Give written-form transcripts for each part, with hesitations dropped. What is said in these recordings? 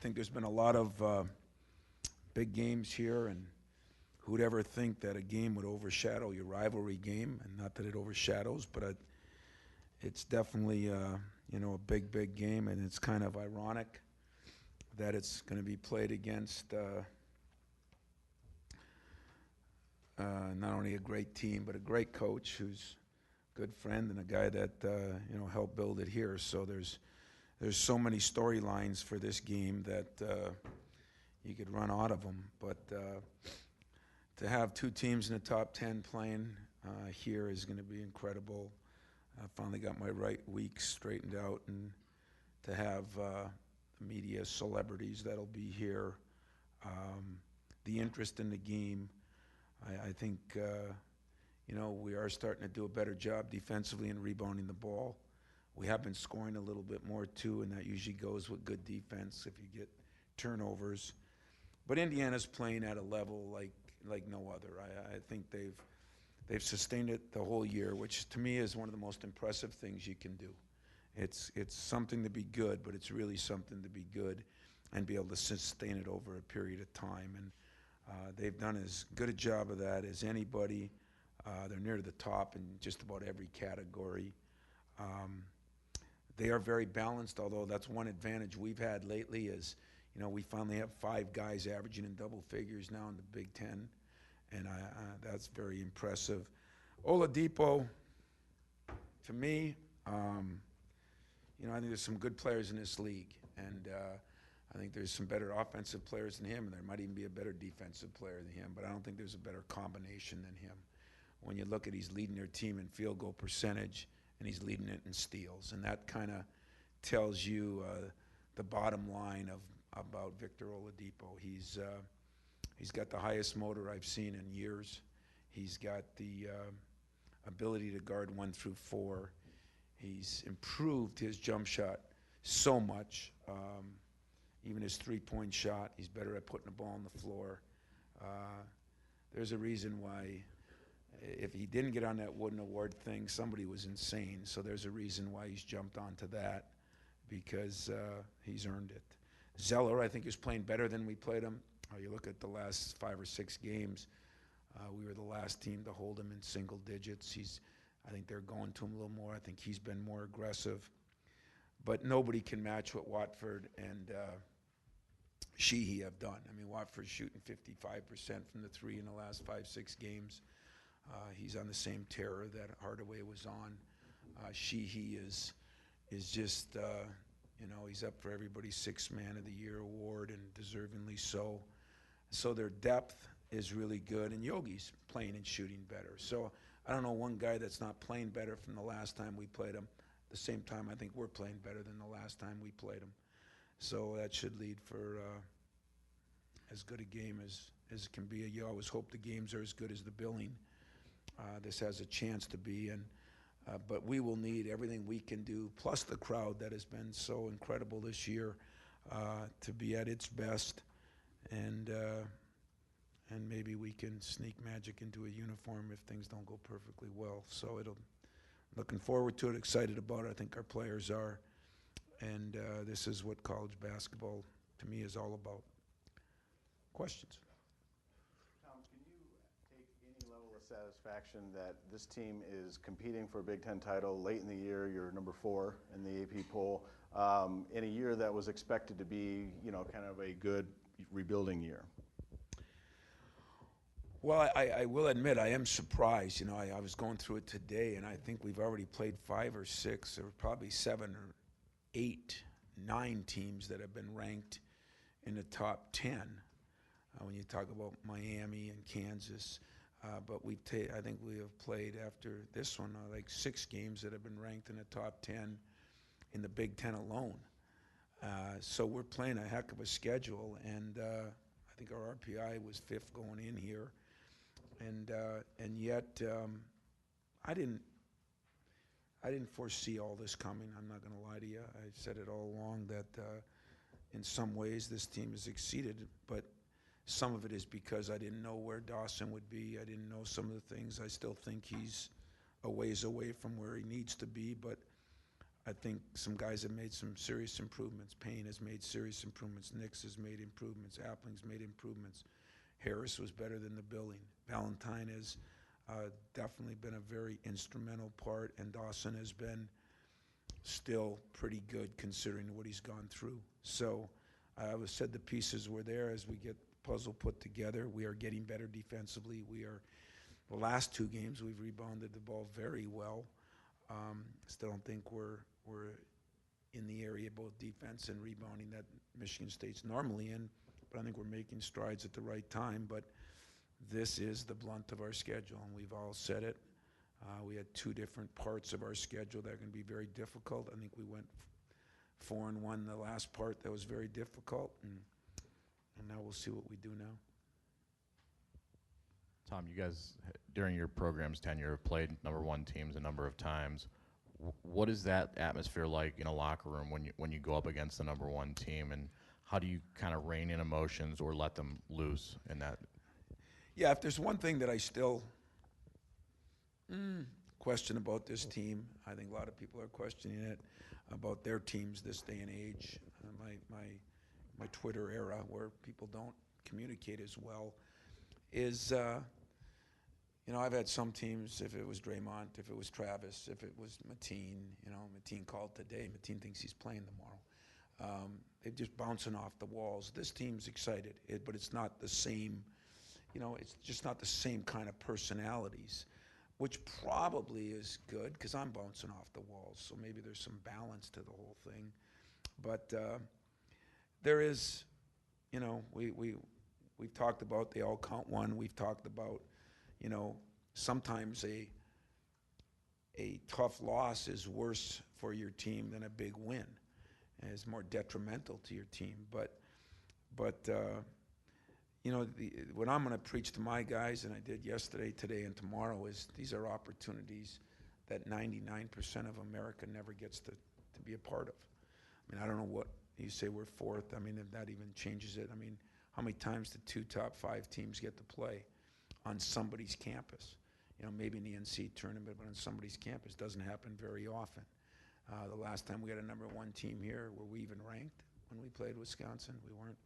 think there's been a lot of big games here, and who'd ever think that a game would overshadow your rivalry game? And not that it overshadows, but it's definitely a big, big game, and it's kind of ironic that it's going to be played against not only a great team, but a great coach who's a good friend and a guy that helped build it here. So there's so many storylines for this game that you could run out of them. But to have two teams in the top 10 playing here is going to be incredible. I finally got my right week straightened out, and to have media celebrities that'll be here, the interest in the game. I think we are starting to do a better job defensively and rebounding the ball. We have been scoring a little bit more too, and that usually goes with good defense if you get turnovers. But Indiana's playing at a level like no other. I think they've sustained it the whole year, which to me is one of the most impressive things you can do. It's something to be good, but it's really something to be good and be able to sustain it over a period of time. And they've done as good a job of that as anybody. They're near the top in just about every category. They are very balanced, although that's one advantage we've had lately is, we finally have 5 guys averaging in double figures now in the Big Ten, and that's very impressive. Oladipo, to me, I think there's some good players in this league, and I think there's some better offensive players than him, and there might even be a better defensive player than him, but I don't think there's a better combination than him. When you look at he's leading their team in field goal percentage, and he's leading it in steals, and that kind of tells you the bottom line about Victor Oladipo. He's got the highest motor I've seen in years. He's got the ability to guard 1 through 4. He's improved his jump shot so much. Even his three-point shot, he's better at putting the ball on the floor. There's a reason why, if he didn't get on that Wooden Award thing, somebody was insane. So there's a reason why he's jumped onto that, because he's earned it. Zeller, I think, is playing better than we played him. You look at the last 5 or 6 games, we were the last team to hold him in single digits. I think they're going to him a little more. I think he's been more aggressive. But nobody can match what Watford and Sheehy have done. I mean, Watford's shooting 55% from the 3 in the last 5, 6 games. He's on the same terror that Hardaway was on. Sheehy is just, he's up for everybody's 6th Man of the Year award, and deservingly so. So their depth is really good, and Yogi's playing and shooting better. So I don't know one guy that's not playing better from the last time we played him. At the same time, I think we're playing better than the last time we played him. So that should lead for as good a game as it can be. You always hope the games are as good as the billing. This has a chance to be, but we will need everything we can do, plus the crowd that has been so incredible this year, to be at its best, and maybe we can sneak magic into a uniform if things don't go perfectly well. So looking forward to it, excited about it. I think our players are, and this is what college basketball to me is all about. Questions? Tom, can you take any level of satisfaction that this team is competing for a Big Ten title late in the year? You're number 4 in the AP poll, in a year that was expected to be, kind of a good rebuilding year. Well, I will admit I am surprised. I was going through it today, and I think we've already played 5 or 6, or probably 7 or 8, 9 teams that have been ranked in the top 10. When you talk about Miami and Kansas, but I think we have played after this one like 6 games that have been ranked in the top 10 in the Big Ten alone. So we're playing a heck of a schedule, and I think our RPI was 5th going in here. And yet I didn't foresee all this coming. I'm not going to lie to you. I said it all along that in some ways this team has exceeded, but some of it is because I didn't know where Dawson would be. I didn't know some of the things. I still think he's a ways away from where he needs to be, but I think some guys have made some serious improvements. Payne has made serious improvements. Nix has made improvements. Appling's made improvements. Harris was better than the billing. Valentine has definitely been a very instrumental part, and Dawson has been still pretty good considering what he's gone through. So I always said the pieces were there as we get the puzzle put together. We are getting better defensively. The last 2 games, we've rebounded the ball very well. Still don't think we're in the area both defense and rebounding that Michigan State's normally in, but I think we're making strides at the right time. But this is the blunt of our schedule, and we've all said it. We had 2 different parts of our schedule that are going to be very difficult. I think we went 4-1 the last part that was very difficult, and now we'll see what we do now. Tom, you guys, during your program's tenure, have played #1 teams a number of times. What is that atmosphere like in a locker room when you go up against the #1 team, and how do you kind of rein in emotions or let them loose in that? Yeah, if there's one thing that I still question about this team, I think a lot of people are questioning it about their teams this day and age. My Twitter era, where people don't communicate as well, is I've had some teams, if it was Draymond, if it was Travis, if it was Mateen, Mateen called today. Mateen thinks he's playing tomorrow. They're just bouncing off the walls. This team's excited, but it's not the same, it's just not the same kind of personalities, which probably is good because I'm bouncing off the walls. So maybe there's some balance to the whole thing. But there is, we've talked about they all count one. We've talked about, sometimes a tough loss is worse for your team than a big win. And it's more detrimental to your team. But what I'm going to preach to my guys, and I did yesterday, today, and tomorrow, is these are opportunities that 99% of America never gets to be a part of. I mean, I don't know what you say we're 4th. I mean, if that even changes it. I mean, how many times do 2 top 5 teams get to play on somebody's campus? Maybe in the NC tournament, but on somebody's campus. Doesn't happen very often. The last time we had a #1 team here, were we even ranked when we played Wisconsin? We weren't.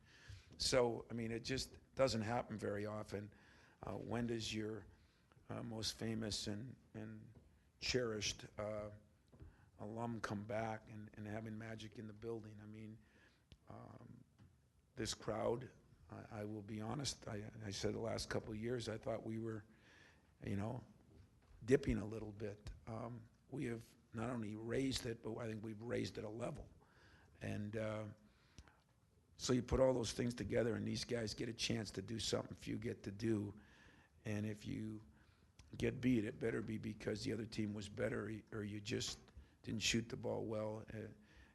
So, I mean, it just doesn't happen very often. When does your most famous and cherished alum come back and having magic in the building? I mean, this crowd, I will be honest, I said the last couple of years, I thought we were, dipping a little bit. We have not only raised it, but I think we've raised it a level. And so you put all those things together, and these guys get a chance to do something few get to do. And if you get beat, it better be because the other team was better or you just didn't shoot the ball well.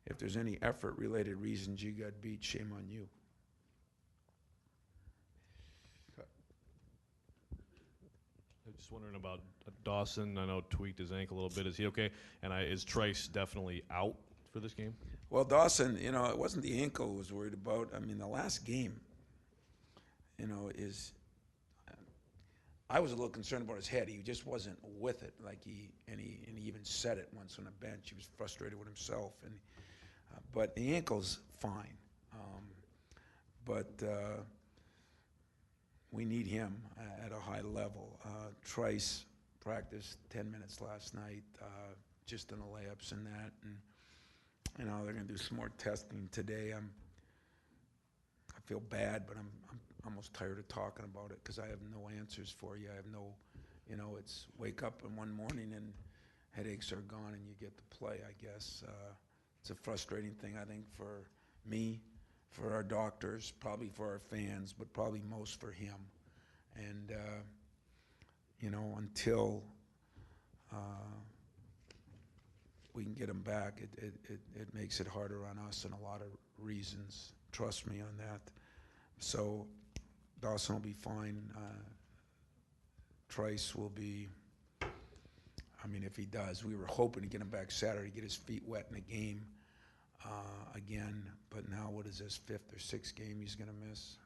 If there's any effort-related reasons you got beat, shame on you. I'm just wondering about Dawson. I know tweaked his ankle a little bit. Is he okay? And is Trice definitely out for this game? Well, Dawson, it wasn't the ankle I was worried about. I mean, the last game, I was a little concerned about his head. He just wasn't with it. And he even said it once on the bench. He was frustrated with himself. But the ankle's fine. But we need him at a high level. Trice practiced 10 minutes last night, just in the layups and that. And they're going to do some more testing today. I feel bad, but I'm almost tired of talking about it because I have no answers for you. I have no, it's wake up in one morning and headaches are gone and you get to play, I guess. It's a frustrating thing, I think, for me, for our doctors, probably for our fans, but probably most for him. And, until we can get him back, it makes it harder on us in a lot of reasons. Trust me on that. So Dawson will be fine. Trice will be, if he does. We were hoping to get him back Saturday, get his feet wet in a game again. But now what is this, 5th or 6th game he's going to miss?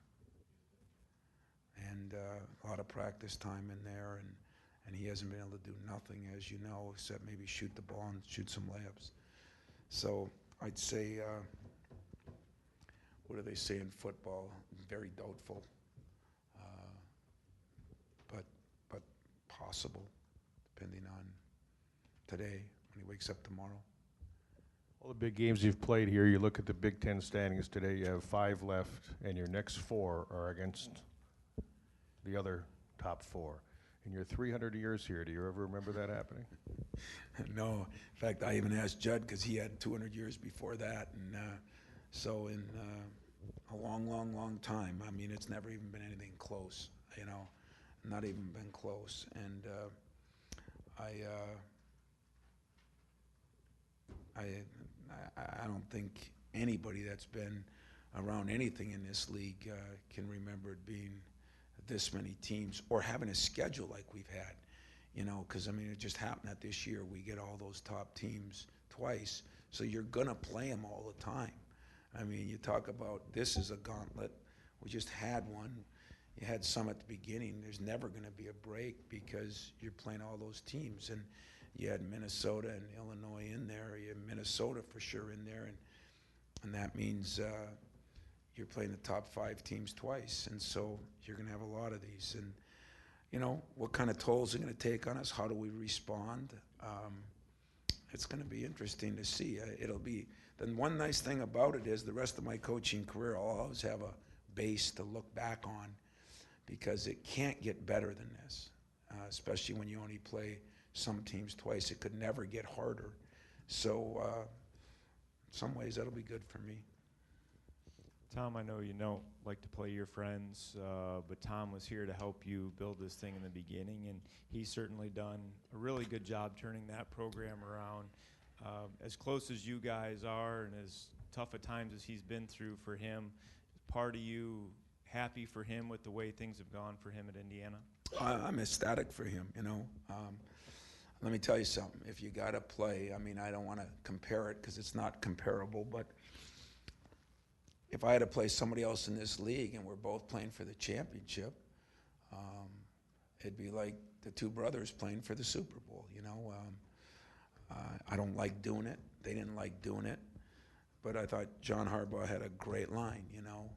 And a lot of practice time in there. And he hasn't been able to do nothing, as you know, except maybe shoot the ball and shoot some layups. So I'd say, what do they say in football? Very doubtful, but possible, depending on today when he wakes up tomorrow. All the big games you've played here, you look at the Big Ten standings today, you have 5 left, and your next 4 are against the other top 4. In your 300 years here, do you ever remember that happening? No. In fact, I even asked Judd because he had 200 years before that. And so in a long time, I mean, it's never even been anything close, you know, not even been close. And I don't think anybody that's been around anything in this league can remember it being this many teams or having a schedule like we've had, you know, because I mean it just happened that this year we get all those top teams twice, so you're gonna play them all the time. I mean, you talk about this is a gauntlet. We just had one. You had some at the beginning. There's never gonna be a break because you're playing all those teams, and you had Minnesota and Illinois in there. You had Minnesota for sure in there, and that means you're playing the top 5 teams twice, and so you're going to have a lot of these. And you know, what kind of tolls are going to take on us? How do we respond? It's going to be interesting to see. It'll be, then one nice thing about it is the rest of my coaching career, I'll always have a base to look back on because it can't get better than this, especially when you only play some teams twice. It could never get harder. So in some ways that'll be good for me. Tom, I know you don't like to play your friends, but Tom was here to help you build this thing in the beginning, and he's certainly done a really good job turning that program around. As close as you guys are and as tough at times as he's been through for him, part of you happy for him with the way things have gone for him at Indiana? I'm ecstatic for him, you know. Let me tell you something. If you got to play, I mean, I don't want to compare it because it's not comparable, but if I had to play somebody else in this league and we're both playing for the championship, it'd be like the 2 brothers playing for the Super Bowl, you know. I don't like doing it. They didn't like doing it. But I thought John Harbaugh had a great line, you know.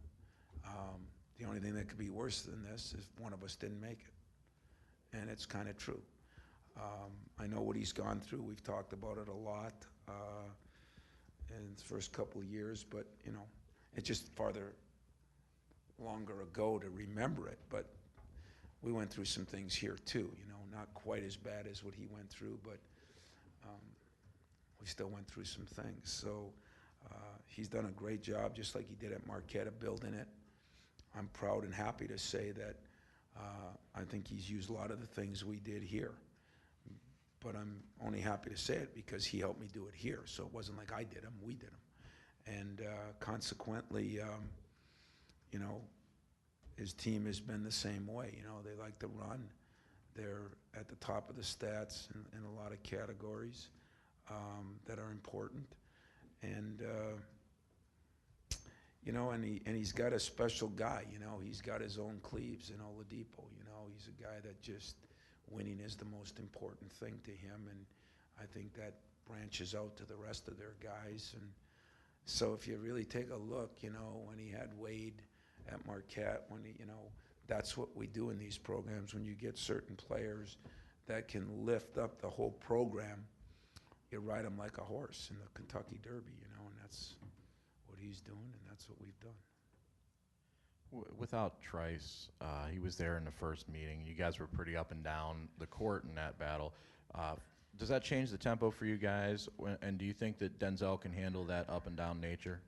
The only thing that could be worse than this is one of us didn't make it. And it's kind of true. I know what he's gone through. We've talked about it a lot in the first couple of years, but, you know, it's just farther longer ago to remember it. But we went through some things here too, you know, not quite as bad as what he went through, but we still went through some things. So he's done a great job, just like he did at Marquette, of building it. I'm proud and happy to say that I think he's used a lot of the things we did here. But I'm only happy to say it because he helped me do it here. So it wasn't like I did them, we did them. And consequently, you know, his team has been the same way. You know, they like to run. They're at the top of the stats in a lot of categories that are important. And, you know, and he's got a special guy, you know. He's got his own Cleaves in Oladipo, you know. He's a guy that just, winning is the most important thing to him. And I think that branches out to the rest of their guys. And so if you really take a look, you know, when he had Wade at Marquette, when he, you know, that's what we do in these programs. When you get certain players that can lift up the whole program, you ride them like a horse in the Kentucky Derby, you know, and that's what he's doing, and that's what we've done. Without Trice, he was there in the first meeting. You guys were pretty up and down the court in that battle. Does that change the tempo for you guys? And do you think that Denzel can handle that up and down nature?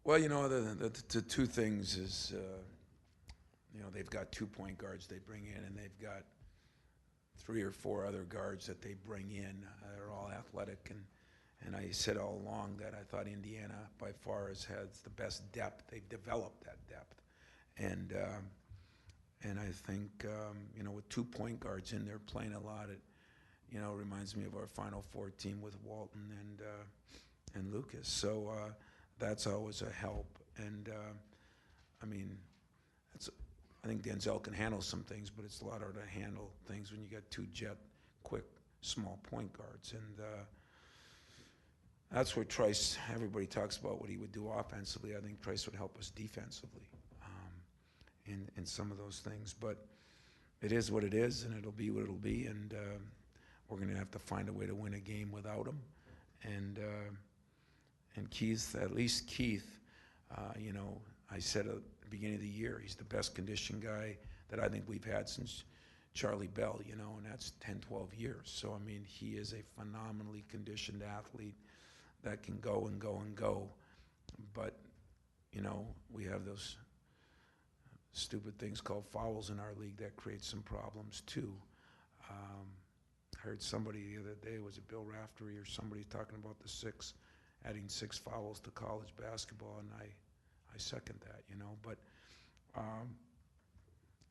Well, you know, the 2 things is, you know, they've got 2 point guards they bring in, and they've got 3 or 4 other guards that they bring in. They're all athletic, and I said all along that I thought Indiana by far has the best depth. They've developed that depth, and I think you know, with 2 point guards in there playing a lot, it, you know, reminds me of our Final Four team with Walton and Lucas. So that's always a help, and I mean, I think Denzel can handle some things, but it's a lot harder to handle things when you got 2 jet, quick, small point guards. And That's where Trice, everybody talks about what he would do offensively. I think Trice would help us defensively in some of those things. But it is what it is, and it'll be what it'll be. And we're going to have to find a way to win a game without him. And Keith, at least Keith, you know, I said at the beginning of the year, he's the best conditioned guy that I think we've had since Charlie Bell, you know, and that's 10, 12 years. So, I mean, he is a phenomenally conditioned athlete that can go and go and go. But, you know, we have those stupid things called fouls in our league that create some problems too. I heard somebody the other day, was it Bill Raftery or somebody talking about adding 6 fouls to college basketball, and I second that, you know. But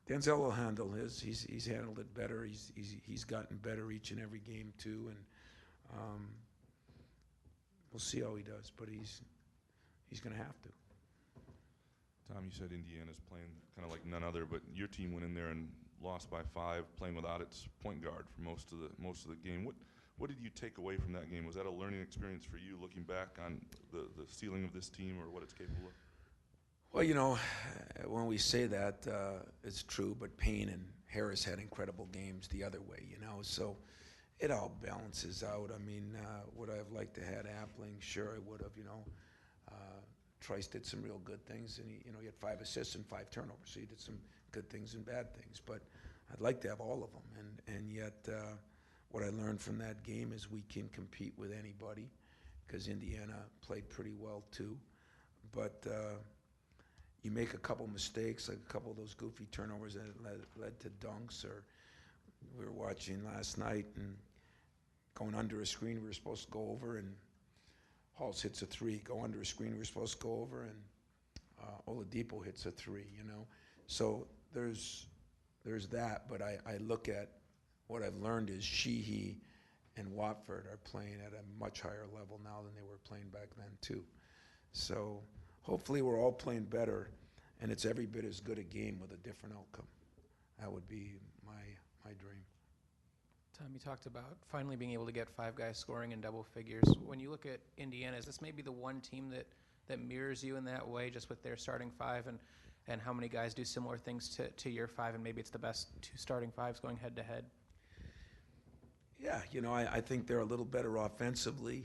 Denzel will handle his. He's handled it better. He's gotten better each and every game too, and we'll see how he does. But he's going to have to. Tom, you said Indiana's playing kind of like none other, but your team went in there and lost by 5, playing without its point guard for most of the game. What did you take away from that game? Was that a learning experience for you, looking back on the ceiling of this team or what it's capable of? Well, you know, when we say that, it's true, but Payne and Harris had incredible games the other way, you know, so it all balances out. I mean, would I have liked to have Appling? Sure, I would have, you know. Trice did some real good things, and he had 5 assists and 5 turnovers, so he did some good things and bad things, but I'd like to have all of them, and yet what I learned from that game is we can compete with anybody, because Indiana played pretty well too, but you make a couple mistakes, like a couple of those goofy turnovers that led to dunks, or we were watching last night and going under a screen we were supposed to go over, and Halls hits a 3, go under a screen we were supposed to go over, and Oladipo hits a 3, you know. So there's that, but I look at what I've learned is Sheehy and Watford are playing at a much higher level now than they were playing back then too. So hopefully we're all playing better, and it's every bit as good a game with a different outcome. That would be my dream. Tom, you talked about finally being able to get 5 guys scoring in double figures. When you look at Indiana, is this maybe the one team that mirrors you in that way, just with their starting 5 and how many guys do similar things to your 5, and maybe it's the best 2 starting 5s going head to head? Yeah, you know, I think they're a little better offensively,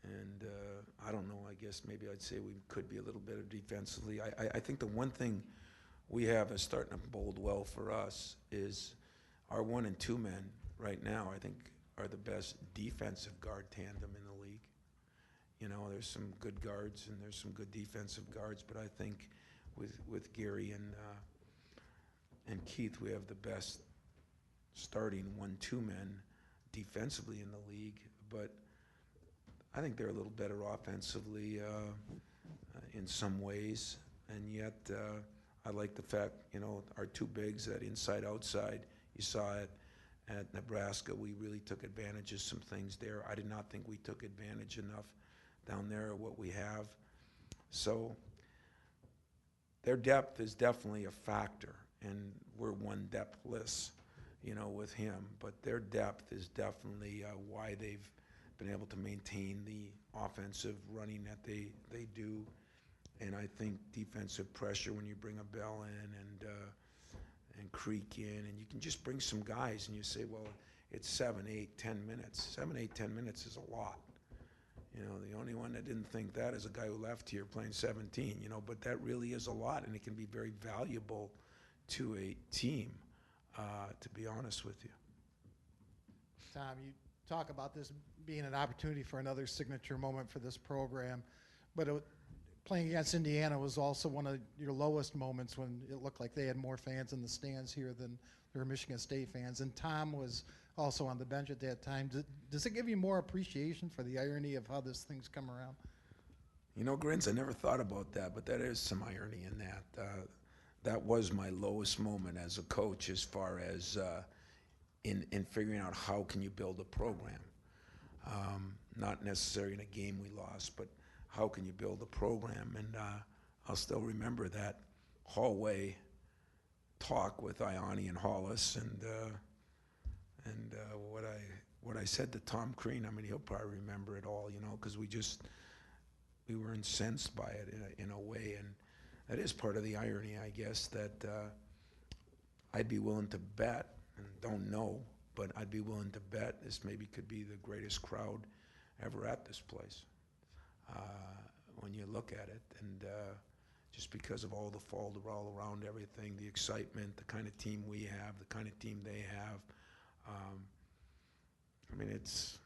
and I don't know, I guess maybe I'd say we could be a little better defensively. I think the one thing we have is starting to bode well for us is our 1 and 2 men right now, I think, are the best defensive guard tandem in the league. You know, there's some good guards and there's some good defensive guards, but I think with Gary and Keith, we have the best starting 1-2 men defensively in the league. But I think they're a little better offensively in some ways, and yet I like the fact, you know, our 2 bigs, that inside-outside. You saw it at Nebraska. We really took advantage of some things there. I did not think we took advantage enough down there of what we have. So their depth is definitely a factor, and we're one depthless, you know, with him. But their depth is definitely why they've been able to maintain the offensive running that they do. And I think defensive pressure when you bring a Bell in and Creek in, and you can just bring some guys and you say, well, it's 7, 8, 10 minutes. 7, 8, 10 minutes is a lot. You know, the only one that didn't think that is a guy who left here playing 17, you know, but that really is a lot, and it can be very valuable to a team, to be honest with you. Tom, you talk about this being an opportunity for another signature moment for this program, but playing against Indiana was also one of your lowest moments when it looked like they had more fans in the stands here than their Michigan State fans. And Tom was also on the bench at that time. Does it give you more appreciation for the irony of how this thing's come around? You know, Grins, I never thought about that, but that is some irony in that. That was my lowest moment as a coach, as far as in figuring out how can you build a program. Not necessarily in a game we lost, but how can you build a program? And I'll still remember that hallway talk with Ioni and Hollis, and what I said to Tom Crean, I mean, he'll probably remember it all, because we were incensed by it in a way, and that is part of the irony, I guess, that I'd be willing to bet, and don't know, but I'd be willing to bet this maybe could be the greatest crowd ever at this place when you look at it, and just because of all the all around everything, the excitement, the kind of team we have, the kind of team they have. I mean, it's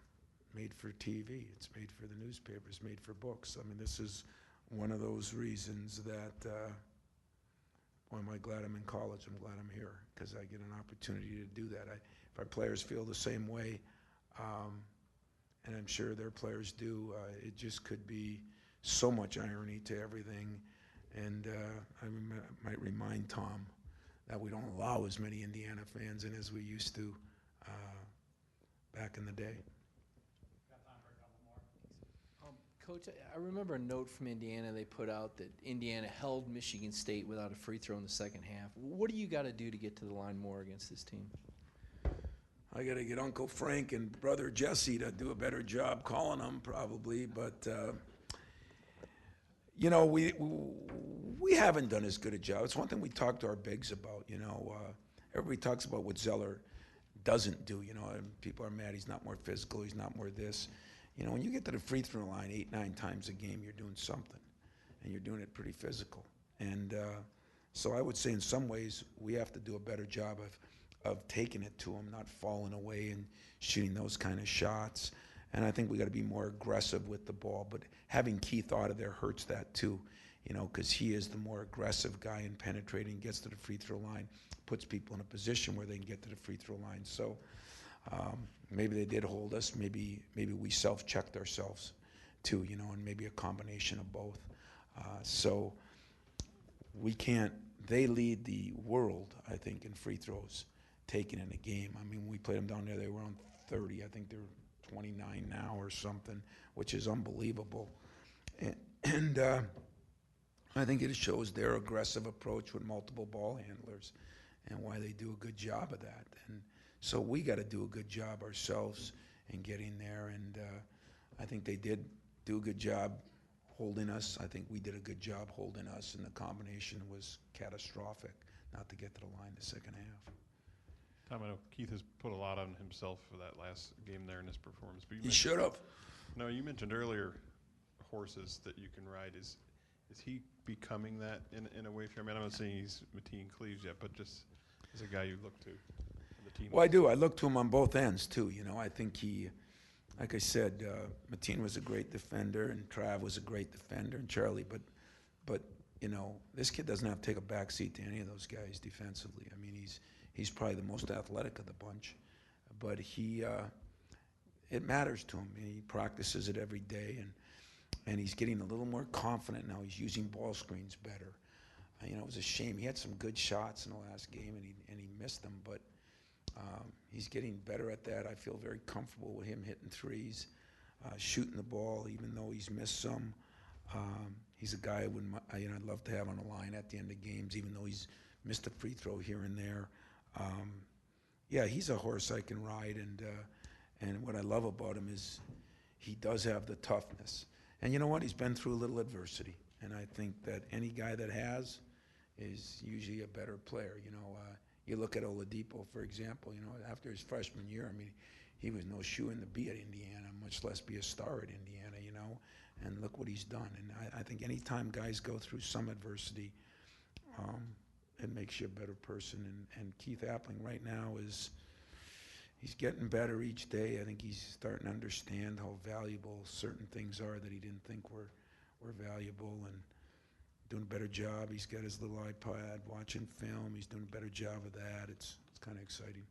made for TV, it's made for the newspapers, made for books. I mean, this is one of those reasons that, boy, am I glad I'm in college. I'm glad I'm here, because I get an opportunity to do that. If our players feel the same way, and I'm sure their players do, it just could be so much irony to everything. And I might remind Tom that we don't allow as many Indiana fans in as we used to back in the day. Coach, I remember a note from Indiana they put out that Indiana held Michigan State without a free throw in the second half. What do you got to do to get to the line more against this team? I got to get Uncle Frank and Brother Jesse to do a better job calling them, probably. But we haven't done as good a job. It's one thing we talk to our bigs about. Everybody talks about what Zeller doesn't do. And people are mad. He's not more physical. He's not more this. When you get to the free throw line 8-9 times a game, you're doing something, and you're doing it pretty physical. And so I would say in some ways we have to do a better job of taking it to them, not falling away and shooting those kind of shots. And I think we got to be more aggressive with the ball. But having Keith out of there hurts that too, because he is the more aggressive guy in penetrating, gets to the free throw line, puts people in a position where they can get to the free throw line. So maybe they did hold us. Maybe we self-checked ourselves too, and maybe a combination of both. So we can't. They lead the world, I think, in free throws taken in a game. I mean, when we played them down there, they were on 30. I think they're 29 now or something, which is unbelievable. And I think it shows their aggressive approach with multiple ball handlers and why they do a good job of that. And so we got to do a good job ourselves in getting there. And I think they did do a good job holding us. I think we did a good job holding us, and the combination was catastrophic not to get to the line the second half. Tom, I know Keith has put a lot on himself for that last game there in his performance. But He should have. No, you mentioned earlier horses that you can ride. Is he becoming that in a way for you? I mean, I'm not saying he's Mateen Cleaves yet, but just as a guy you look to on the team. Well, I do. I look to him on both ends, too. I think he, like I said, Mateen was a great defender, and Trav was a great defender, and Charlie. But this kid doesn't have to take a back seat to any of those guys defensively. I mean, he's probably the most athletic of the bunch. But it matters to him. He practices it every day, and he's getting a little more confident now. He's using ball screens better. It was a shame. He had some good shots in the last game, and he missed them. But he's getting better at that. I feel very comfortable with him hitting threes, shooting the ball, even though he's missed some. He's a guy I'd love to have on the line at the end of games, even though he's missed a free throw here and there. Yeah, he's a horse I can ride, and what I love about him is he does have the toughness. And you know what? He's been through a little adversity, and I think that any guy that has is usually a better player. You look at Oladipo, for example. After his freshman year, I mean, he was no shoe-in to be at Indiana, much less be a star at Indiana. And look what he's done. And I think any time guys go through some adversity, it makes you a better person. And Keith Appling right now he's getting better each day. I think he's starting to understand how valuable certain things are that he didn't think were valuable, and doing a better job. He's got his little iPad watching film. He's doing a better job of that. It's kind of exciting.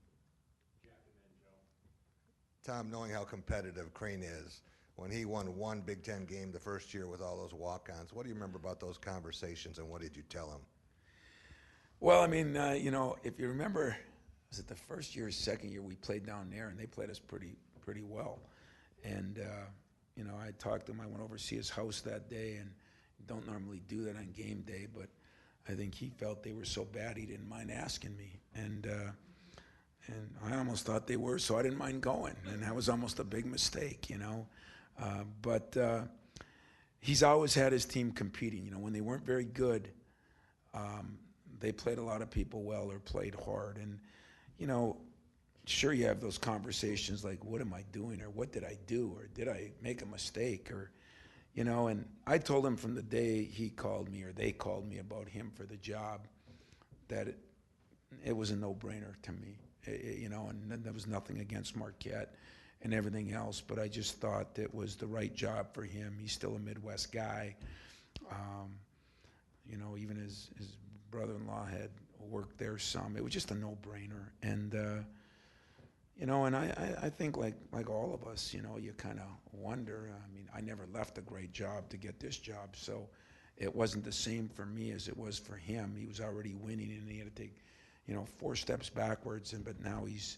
Tom, knowing how competitive Crane is, when he won one Big Ten game the first year with all those walk-ons, what do you remember about those conversations, and what did you tell him? Well, I mean, if you remember, was it the first year or second year we played down there, and they played us pretty well. And, I talked to him. I went over to see his house that day, and don't normally do that on game day, but I think he felt they were so bad he didn't mind asking me. and I almost thought they were, so I didn't mind going, and that was almost a big mistake, you know. But he's always had his team competing. You know, when they weren't very good, they played a lot of people well or played hard. And, you know, sure you have those conversations like, what am I doing, or what did I do, or did I make a mistake, or, you know. And I told him from the day he called me or they called me about him for the job that it was a no-brainer to me, you know, and there was nothing against Marquette and everything else, but I just thought it was the right job for him. He's still a Midwest guy. You know, even his brother-in-law had worked there some. It was just a no-brainer. And, you know, and I think like all of us, you know, you kind of wonder. I mean, I never left a great job to get this job, so it wasn't the same for me as it was for him. He was already winning, and he had to take, you know, 4 steps backwards, but now he's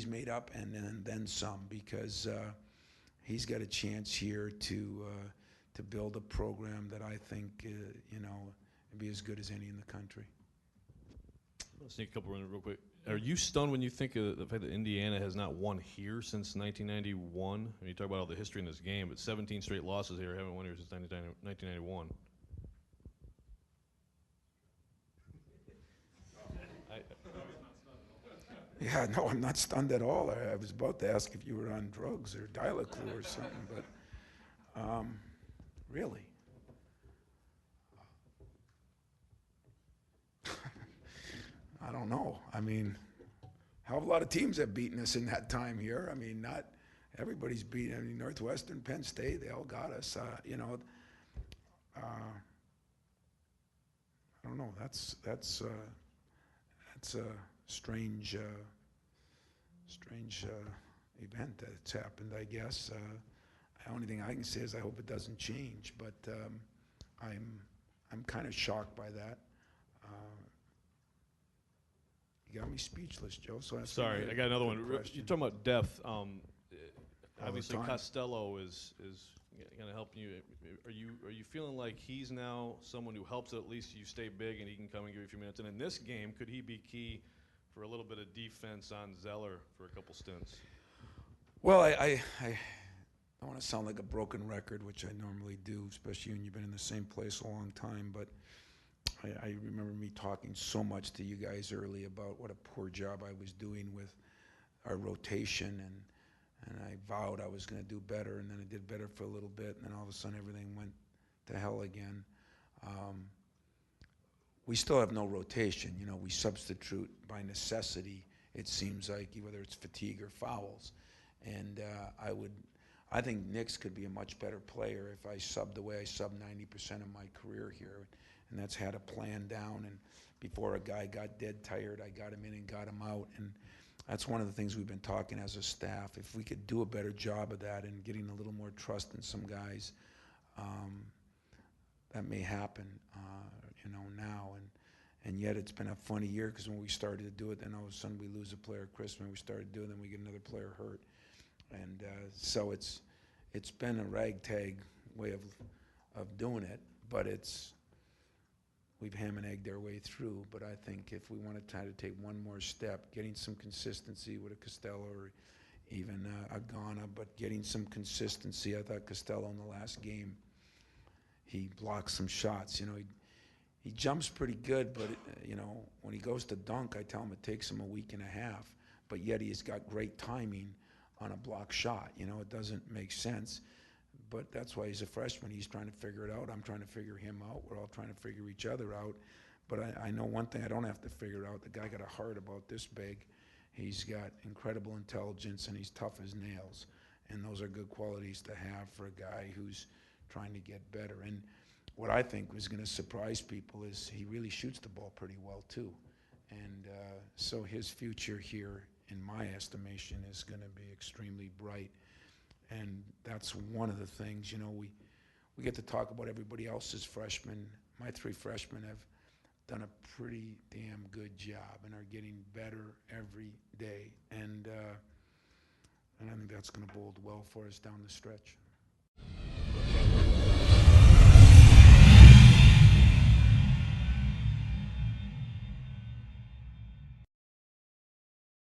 made up and then some, because he's got a chance here to build a program that I think you know, would be as good as any in the country. Let's sneak a couple in real quick. Are you stunned when you think of the fact that Indiana has not won here since 1991? I mean, you talk about all the history in this game, but 17 straight losses here, haven't won here since 1991. Yeah, no, I'm not stunned at all. I was about to ask if you were on drugs or Dial-A-Clue or something, but really. I don't know. I mean, hell of a lot of teams have beaten us in that time here. I mean, not everybody's beaten. I mean, Northwestern, Penn State, they all got us. You know, I don't know. That's a strange event that's happened, I guess. The only thing I can say is I hope it doesn't change, but I'm kind of shocked by that. You got me speechless, Joe. So Sorry, I got another one. You're talking about depth. Obviously, time. Costello is going to help you. Are you feeling like he's now someone who helps at least you stay big and he can come and give you a few minutes? And in this game, could he be key for a little bit of defense on Zeller for a couple stints? Well, I don't want to sound like a broken record, which I normally do, especially when you've been in the same place a long time, but I remember me talking so much to you guys early about what a poor job I was doing with our rotation, and I vowed I was going to do better, and then I did better for a little bit, and then all of a sudden everything went to hell again. We still have no rotation. You know, we substitute by necessity, it seems like, whether it's fatigue or fouls. And I think Nix could be a much better player if I subbed the way I subbed 90% of my career here. And that's had a plan down. And before a guy got dead tired, I got him in and got him out. And that's one of the things we've been talking as a staff. If we could do a better job of that and getting a little more trust in some guys, that may happen, you know, now. And yet it's been a funny year, because when we started to do it, then all of a sudden we lose a player at Christmas. We started doing it, then we get another player hurt. And so it's been a ragtag way of doing it, but we've ham and egged our way through. But I think if we want to try to take one more step, getting some consistency with a Costello or even a Ghana, but getting some consistency. I thought Costello in the last game, he blocked some shots. You know, he jumps pretty good, but you know, when he goes to dunk, I tell him it takes him a week and a half, but yet he's got great timing on a block shot. You know, it doesn't make sense, but that's why he's a freshman. He's trying to figure it out. I'm trying to figure him out. We're all trying to figure each other out. But I know one thing I don't have to figure out. The guy got a heart about this big. He's got incredible intelligence, and he's tough as nails. And those are good qualities to have for a guy who's trying to get better. And what I think was going to surprise people is he really shoots the ball pretty well too. And so his future here, in my estimation, is going to be extremely bright. And that's one of the things, you know, we get to talk about everybody else's freshmen. My 3 freshmen have done a pretty damn good job and are getting better every day. And I think that's going to bode well for us down the stretch.